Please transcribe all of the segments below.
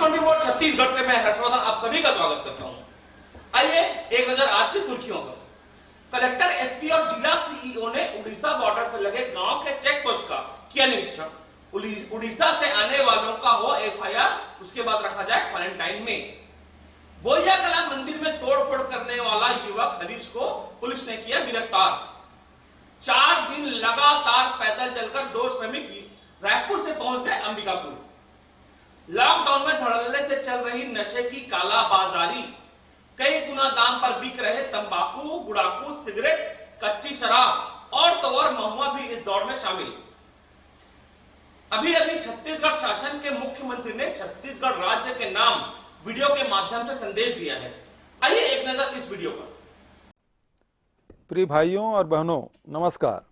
News 24 Chhattisgarh से मैं हर्षवर्धन आप सभी का स्वागत करता हूं। आइए एक नजर आज की सुर्खियों पर। कलेक्टर, एसपी और जिला सीईओ ने उड़ीसा बॉर्डर से लगे गांव के चेक पोस्ट का किया निरीक्षण। उड़ीसा से आने वालों का हो एफआईआर, उसके बाद रखा जाए क्वारंटाइन में। बोलिया कला मंदिर में तोड़फोड़ करने वाला युवक हरीश को पुलिस ने किया गिरफ्तार। 4 दिन लगातार पैदल चलकर 2 श्रमिक रायपुर से पहुंच गए अंबिकापुर। लॉकडाउन में धड़ल्ले से चल रही नशे की कालाबाजारी, कई गुना दाम पर बिक रहे तंबाकू, गुड़ाकू, सिगरेट, कच्ची शराब और तो और महुआ भी इस दौड़ में शामिल। अभी छत्तीसगढ़ शासन के मुख्यमंत्री ने छत्तीसगढ़ राज्य के नाम वीडियो के माध्यम से संदेश दिया है। आइए एक नजर इस वीडियो पर। प्रिय भाइयों और बहनों, नमस्कार।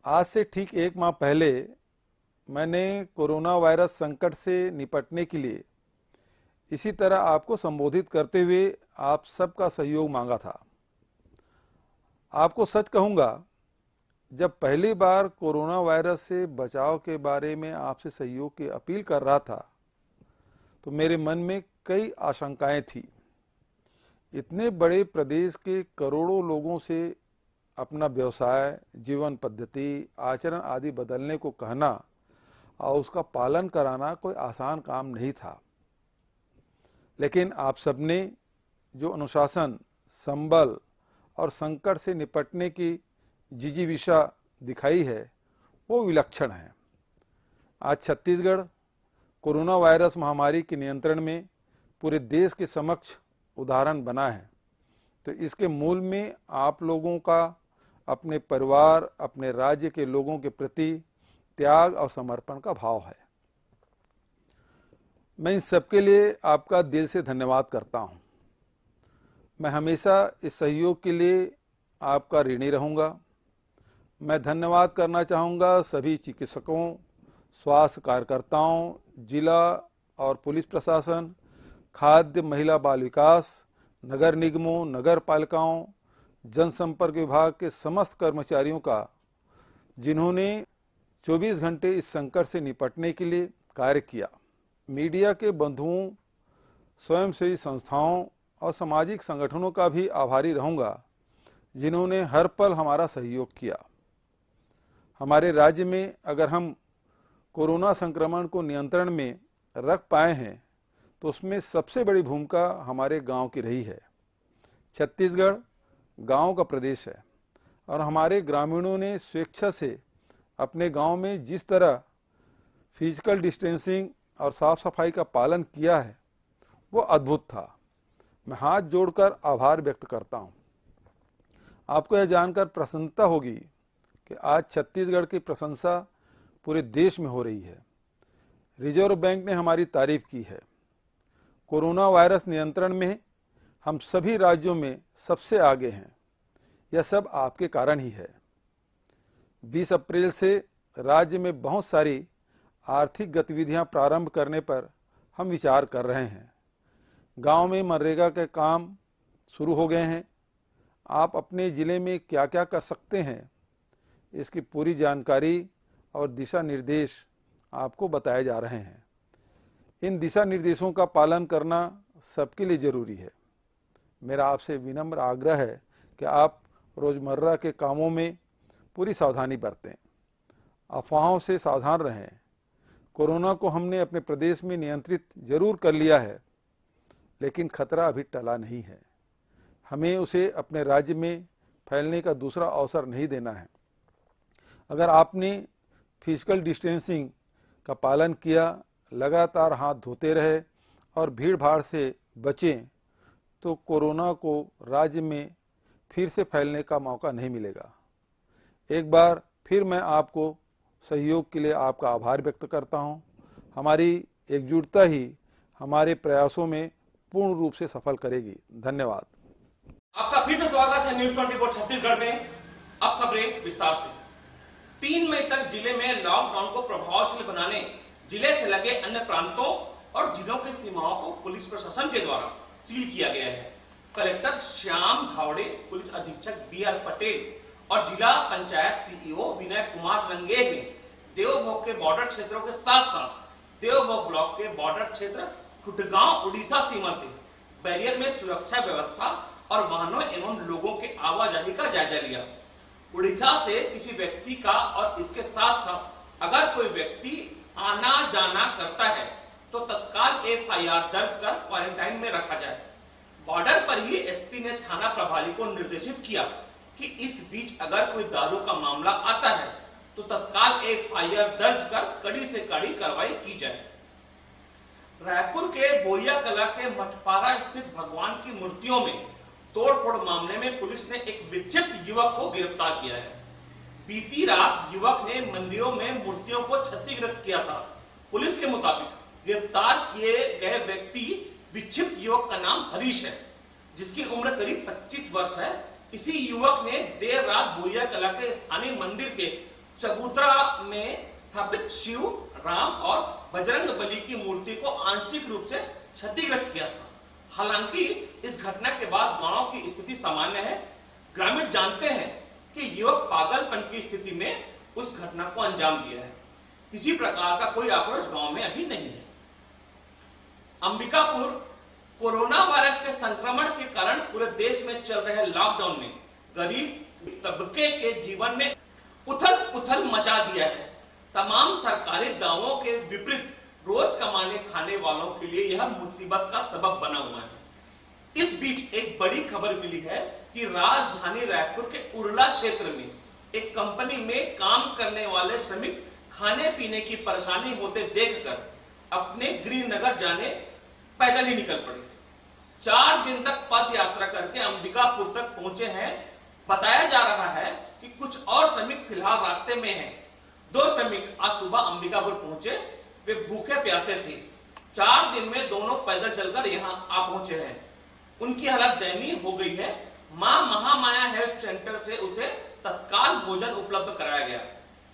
आज से ठीक 1 माह पहले मैंने कोरोना वायरस संकट से निपटने के लिए इसी तरह आपको संबोधित करते हुए आप सबका सहयोग मांगा था। आपको सच कहूँगा, जब पहली बार कोरोना वायरस से बचाव के बारे में आपसे सहयोग की अपील कर रहा था तो मेरे मन में कई आशंकाएं थी। इतने बड़े प्रदेश के करोड़ों लोगों से अपना व्यवसाय, जीवन पद्धति, आचरण आदि बदलने को कहना और उसका पालन कराना कोई आसान काम नहीं था। लेकिन आप सबने जो अनुशासन, संबल और संकट से निपटने की जिजीविषा दिखाई है वो विलक्षण है। आज छत्तीसगढ़ कोरोना वायरस महामारी के नियंत्रण में पूरे देश के समक्ष उदाहरण बना है। तो इसके मूल में आप लोगों का अपने परिवार, अपने राज्य के लोगों के प्रति त्याग और समर्पण का भाव है। मैं इन सबके लिए आपका दिल से धन्यवाद करता हूं। मैं हमेशा इस सहयोग के लिए आपका ऋणी रहूंगा। मैं धन्यवाद करना चाहूँगा सभी चिकित्सकों, स्वास्थ्य कार्यकर्ताओं, जिला और पुलिस प्रशासन, खाद्य, महिला बाल विकास, नगर निगमों, नगर पालिकाओं, जनसंपर्क विभाग के समस्त कर्मचारियों का, जिन्होंने 24 घंटे इस संकट से निपटने के लिए कार्य किया। मीडिया के बंधुओं, स्वयंसेवी संस्थाओं और सामाजिक संगठनों का भी आभारी रहूंगा, जिन्होंने हर पल हमारा सहयोग किया। हमारे राज्य में अगर हम कोरोना संक्रमण को नियंत्रण में रख पाए हैं तो उसमें सबसे बड़ी भूमिका हमारे गांव की रही है। छत्तीसगढ़ गांव का प्रदेश है और हमारे ग्रामीणों ने स्वेच्छा से अपने गांव में जिस तरह फिजिकल डिस्टेंसिंग और साफ सफाई का पालन किया है वो अद्भुत था। मैं हाथ जोड़कर आभार व्यक्त करता हूं। आपको यह जानकर प्रसन्नता होगी कि आज छत्तीसगढ़ की प्रशंसा पूरे देश में हो रही है। रिजर्व बैंक ने हमारी तारीफ की है। कोरोना वायरस नियंत्रण में हम सभी राज्यों में सबसे आगे हैं। यह सब आपके कारण ही है। 20 अप्रैल से राज्य में बहुत सारी आर्थिक गतिविधियां प्रारंभ करने पर हम विचार कर रहे हैं। गांव में मनरेगा के काम शुरू हो गए हैं। आप अपने ज़िले में क्या क्या कर सकते हैं, इसकी पूरी जानकारी और दिशा निर्देश आपको बताए जा रहे हैं। इन दिशा निर्देशों का पालन करना सबके लिए ज़रूरी है। मेरा आपसे विनम्र आग्रह है कि आप रोज़मर्रा के कामों में पूरी सावधानी बरतें, अफवाहों से सावधान रहें। कोरोना को हमने अपने प्रदेश में नियंत्रित जरूर कर लिया है, लेकिन खतरा अभी टला नहीं है। हमें उसे अपने राज्य में फैलने का दूसरा अवसर नहीं देना है। अगर आपने फिजिकल डिस्टेंसिंग का पालन किया, लगातार हाथ धोते रहे और भीड़ भाड़ से बचें तो कोरोना को राज्य में फिर से फैलने का मौका नहीं मिलेगा। एक बार फिर मैं आपको सहयोग के लिए आपका आभार व्यक्त करता हूं। हमारी एकजुटता ही हमारे प्रयासों में पूर्ण रूप से सफल करेगी। धन्यवाद। आपका फिर से स्वागत है न्यूज़ 24 छत्तीसगढ़ में। अब खबरें विस्तार से। 3 मई तक जिले में लॉकडाउन को प्रभावशाली बनाने जिले से लगे अन्य प्रांतों और जिलों की सीमाओं को पुलिस प्रशासन के द्वारा सील किया गया है। कलेक्टर श्याम धावड़े, पुलिस अधीक्षक BR पटेल और जिला पंचायत सीईओ विनय कुमार रंगेर ने देवभोग के बॉर्डर क्षेत्रों के साथ साथ देवबंद ब्लॉक के बॉर्डर क्षेत्र खुटगांव उड़ीसा सीमा से बैरियर में सुरक्षा व्यवस्था और वाहनों एवं लोगों के आवाजाही का जायजा लिया। उड़ीसा से किसी व्यक्ति का और इसके साथ साथ अगर कोई व्यक्ति आना जाना करता है तो तत्काल एफआईआर दर्ज कर क्वारंटाइन में रखा जाए। बॉर्डर पर ही एसपी ने थाना प्रभारी को निर्देशित किया कि इस बीच अगर कोई दारू का मामला आता है तो तत्काल एफआईआर दर्ज कर कड़ी से कड़ी कार्रवाई की जाए। रायपुर के बोरिया कला के मठपारा स्थित भगवान की मूर्तियों में तोड़फोड़ मामले में पुलिस ने एक विक्षिप्त युवक को गिरफ्तार किया है। बीती रात युवक ने मंदिरों में मूर्तियों को क्षतिग्रस्त किया था। पुलिस के मुताबिक गिरफ्तार किए गए व्यक्ति विक्षिप्त युवक का नाम हरीश है, जिसकी उम्र करीब 25 वर्ष है। इसी युवक ने देर रात बोरिया कला के स्थानीय मंदिर के चबूतरा में स्थापित शिव, राम और बजरंग बली की मूर्ति को आंशिक रूप से क्षतिग्रस्त किया था। हालांकि इस घटना के बाद गांव की स्थिति सामान्य है। ग्रामीण जानते हैं कि युवक पागलपन की स्थिति में उस घटना को अंजाम दिया है। किसी प्रकार का कोई आक्रोश गांव में अभी नहीं है। अंबिकापुर कोरोना वायरस के संक्रमण के कारण पूरे देश में चल रहे लॉकडाउन में गरीब तबके के जीवन में उथल पुथल मचा दिया है। तमाम सरकारी दावों के विपरीत रोज कमाने खाने वालों के लिए यह मुसीबत का सबब बना हुआ है। इस बीच एक बड़ी खबर मिली है कि राजधानी रायपुर के उरला क्षेत्र में एक कंपनी में काम करने वाले श्रमिक खाने पीने की परेशानी होते देखकर अपने गृह नगर जाने पैदल ही निकल पड़े। 4 दिन तक पद यात्रा करके अंबिकापुर तक पहुंचे हैं। बताया जा रहा है कि कुछ और श्रमिक फिलहाल रास्ते में हैं। 2 श्रमिक आज सुबह अंबिकापुर पहुंचे। वे भूखे प्यासे थे। 4 दिन में दोनों पैदल चलकर यहाँ आ पहुंचे हैं। उनकी हालत दयनीय हो गई है। मां महामाया हेल्थ सेंटर से उसे तत्काल भोजन उपलब्ध कराया गया।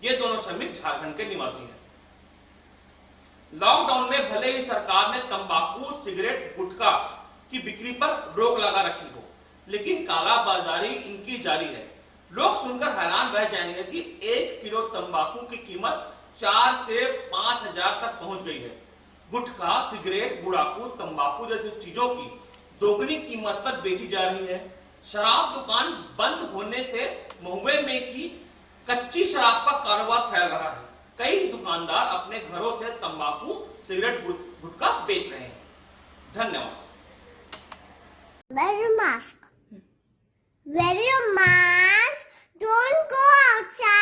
ये दोनों श्रमिक झारखंड के निवासी हैं। लॉकडाउन में भले ही सरकार ने तंबाकू, सिगरेट, गुटखा की बिक्री पर रोक लगा रखी हो, लेकिन कालाबाजारी इनकी जारी है। लोग सुनकर हैरान रह जाएंगे कि 1 किलो तंबाकू की कीमत 4 से 5 हजार तक पहुंच गई है। गुटखा, सिगरेट, गुड़ाकू, तंबाकू जैसी चीजों की दोगुनी कीमत पर बेची जा रही है। शराब दुकान बंद होने से महुए में की कच्ची शराब का कारोबार फैल रहा है। कई दुकानदार अपने घरों से तंबाकू, सिगरेट, गुटखा बेच रहे हैं। धन्यवाद। Wear your mask. Wear your mask. Don't go outside.